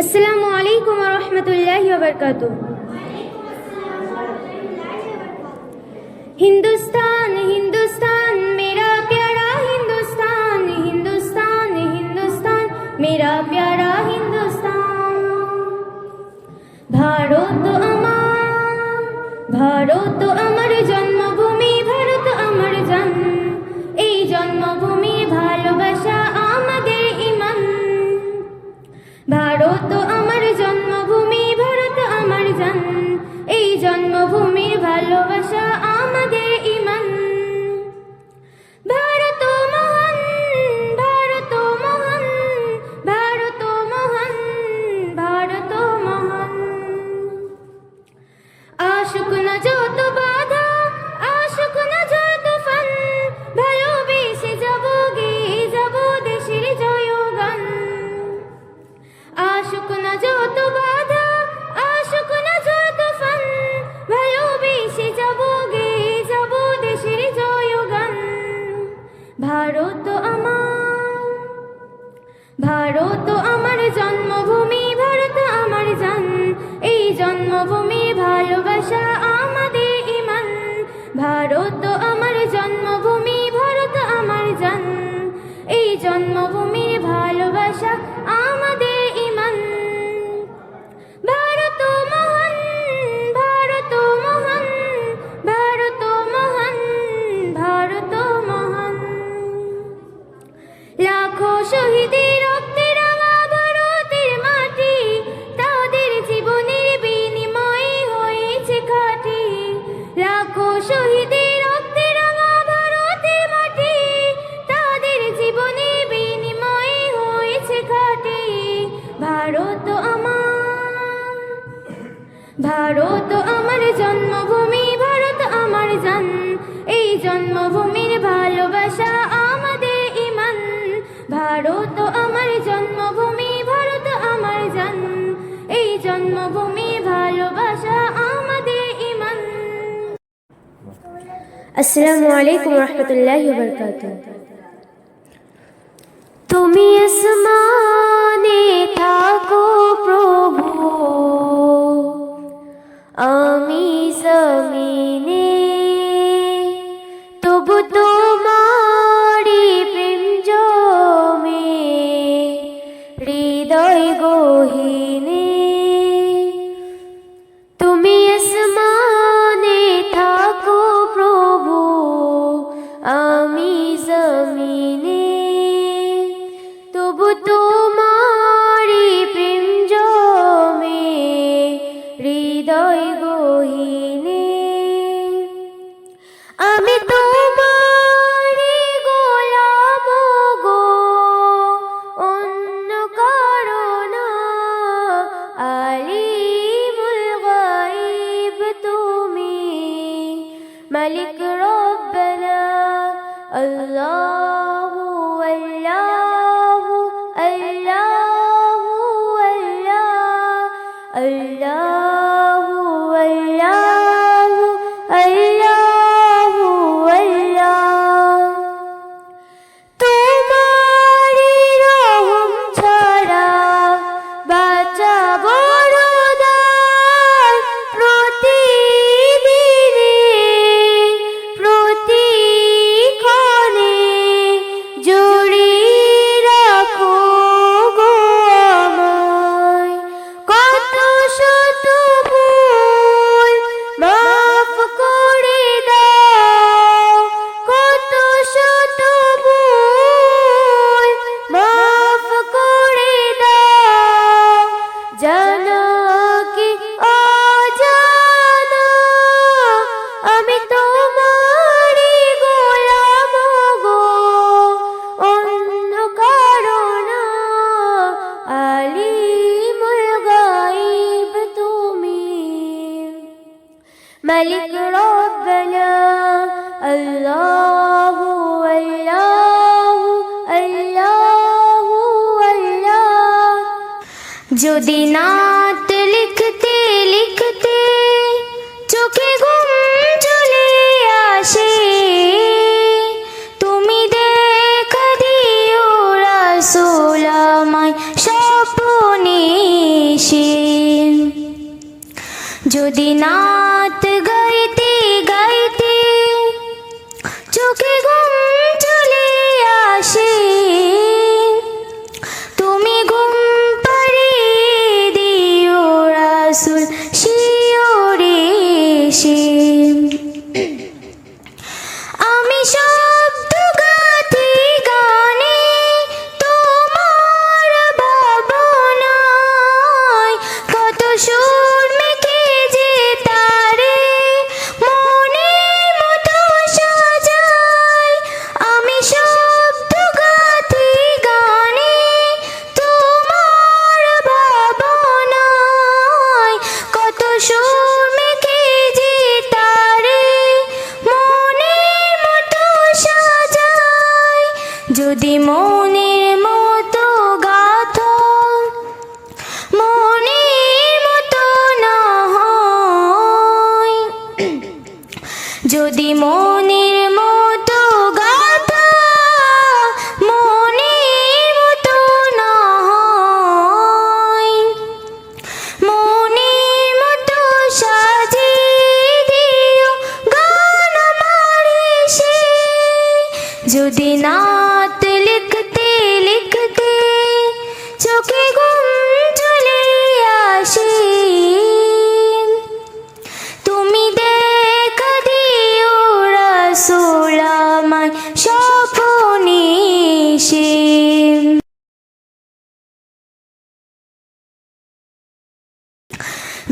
अस्सलामु अलैकुम व रहमतुल्लाहि व बरकातुहू। हिंदुस्तान हिंदुस्तान मेरा प्यारा हिंदुस्तान, हिंदुस्तान हिंदुस्तान मेरा प्यारा हिंदुस्तान। भारत আমার জন্মভূমি, ভারত আমার জন্ম, এই জন্মভূমি ভালোবাসা আমাদের ঈমান। ভারত আমার জন্মভূমি, ভারত আমার জন্ম, এই জন্মভূমির ভালোবাসা আমাদের ঈমান। ভারত মহান, ভারত মহান, ভারত মহান, ভারত মহান। আশুক না যত বাধা, আশুক না যত তুফান, ভালোবেসে যাব গেয়ে যাব দেশের জয়গান। আশুক না যত বাধা, আশুক না যত তুফান, ভালোবেসে যাব গেয়ে যাব দেশের জয়গান। ভারত আমার জন্মভূমি, ভারত আমার জান, এই জন্মভূমির ভালোবাসা আমাদের ঈমান। ভারত আমার জন্মভূমি, ভারত আমার জান, এই জন্মভূমির ভালোবাসা আমাদের ঈমান। ভারত মহান, ভারত মহান, ভারত মহান, ভারত মহান। লাখো শহীদের রক্তে রাঙা ভারতের মাটি, তাদের জীবনের বিনিময়ে হয়েছে খাঁটি। লাখো শহীদের রক্তে রাঙা ভারতের মাটি, তাদের জীবনের বিনিময়ে হয়েছে খাঁটি। ভারত আমার জন্মভূমি, ভারত আমার জান, এই জন্মভূমির ভালোবাসা আমাদের ঈমান। ভারত আমার জন্মভূমি, ভারত আমার জান, এই জন্মভূমির ভালোবাসা আমাদের ঈমান। আসসালামু আলাইকুম ওয়া রাহমাতুল্লাহি ওয়া বারাকাতুহু। তুমি আসমানে থাকো প্রভু, আমি জমিনে, তবু তোমারি প্রেম জমে হৃদয় গহীনে। তুমি আসমানে থাকো প্রভু, আমি জমিনে, তবু তোমারি প্রেম জমে হৃদয় গহীনে। আমি তোমারি গোলাম গো, অন্য কারো না। আলিমুল গায়ব তুমি, মালিক রব্বানা। আল্লাহু আল্লাহু আল্লাহু আল্লাহ, আল্লাহু আল্লাহু আল্লাহু আল্লাহ। তোমারি রহম ছাড়া বাঁচা বড় দায়, প্রতিদিনে প্রতিক্ষণে জড়িয়ে রাখো গো আমায়। কত শত ভুল মাফ করে দাও, কত শত ভুল মাফ করে দাও। জানা কি অজানা, আমি তোমারি গোলাম গো, অন্য কারো না। আলিমুল গায়ব তুমি, মালিক রব্বানা। আল্লাহু আল্লাহু আল্লাহু আল্লাহ। যদি নাত লিখতে লিখতে চোখে ঘুম চলে আসে, তুমি দেখা দিও রাসূল আমায় স্বপ্নে। নিশি যদি নাত গাইতে গাইতে চোখে ঘুম চলে আসে, তুমি ঘুম পাড়িয়ে দিও রাসূল শিওরে সে। আমি শব্দ গাথি গানে তোমার ভাবনায়, কত সুর মেখে যে তারে মনের মতো সাজাই। আমি শব্দ গাথি গানে তোমার ভাবনায়, কত সুর মেখে যে তারে মনের মতো সাজাই। যদি মনের মতো গাথো মনের মতো না হয়, যদি মনের মতো গাথো মনের মতো না হয়, মনের মতো সাজিয়ে দিও গান আমার এসে। যদি নাত লিখতে লিখতে চোখে ঘুম চলে আসে, তুমি দেখা দিও রাসূল আমায় স্বপ্নে এসে।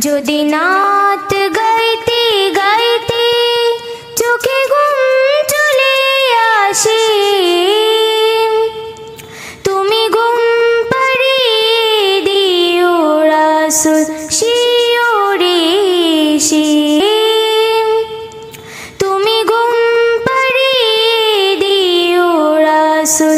যদি নাত গাইতে গাইতে চোখে ঘুম চলে আসে, তুমি ঘুম পাড়িয়ে দিও রাসূল শিওরে সে। তুমি ঘুম পাড়িয়ে দিও রাসূল